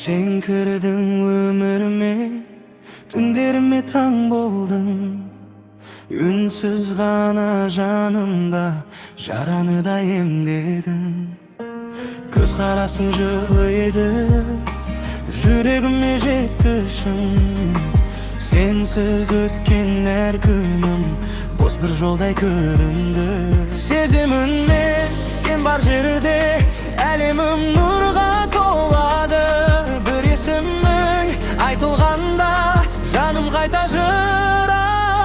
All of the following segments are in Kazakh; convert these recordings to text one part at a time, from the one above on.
Sen kirdin ömürüme, tünlerime taң boldun. Ünsüz gana janımda jarany da emledin. Göz karasың жылıydı, yüreğime жетишin. Sensiz ötken her günüm boz bir jolday göründü. Sezimimle sen bar jerde elemim nurga tolады. Bir esiming aytılganda janım qayta jıraladı.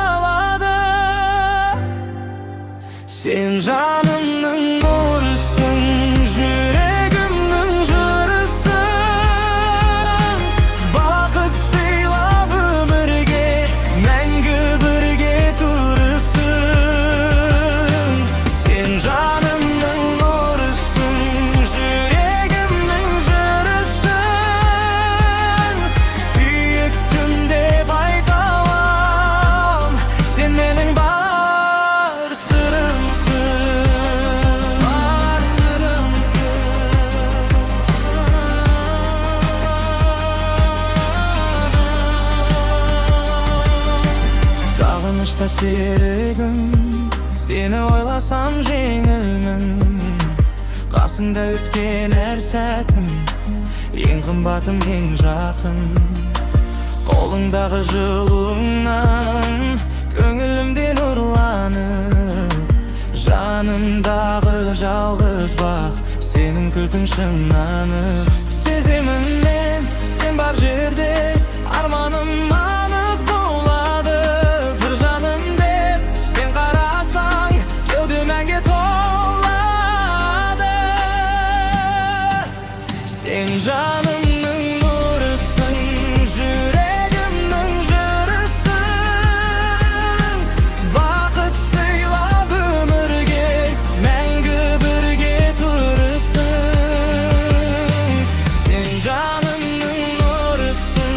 Sen janımның nurысың, yüreğimның jırısың. Baqıt sıylap ömürge, мәңгі бірге turысың. Sen janımның nurысың, yüreğimның jırısың. Sүйіктім деп айталам, sen менің бар sırımsың, бар sırımsың. Sağınışta serigim, seni oylasam жеңілмін. Қасыңда өткен әр сәтім, ең қымбатым, ең жақын. Қолыңдағы жылуыңнан көңілімде нұрланып, жанымдағы жалғыз бақ сенің күлкің шынанып. Сеземін мен сен бар жерде, арманым анық болады. Bir жаным деп сен қарасаң, кеудем әнге толады. Sen жанымның нұрысың, yüreğimның jırысың. Бақыт сыйлап өмірге, мәңгі бірге turысың. Sen жанымның нұрысың,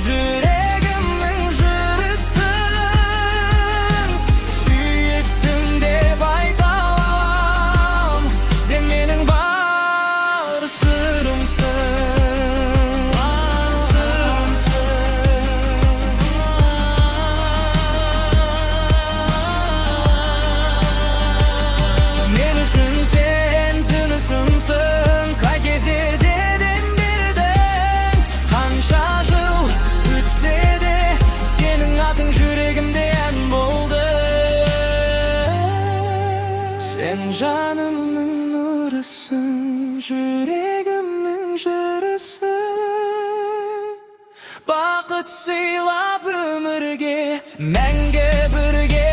yüreğimның jırысың. Sүйіктім деп айталам, sen менің бар sırımsың, бар sırımsың. Мен үшін сен тынысымсың, қай кезде дедім бердің. Қанша жыл өтсе де, сенің атың жүрегімде ән болды. Sen жанымның нұрысың, yüreğimның jırısың. Бақыт сыйлап өмірге, мәңгі бірге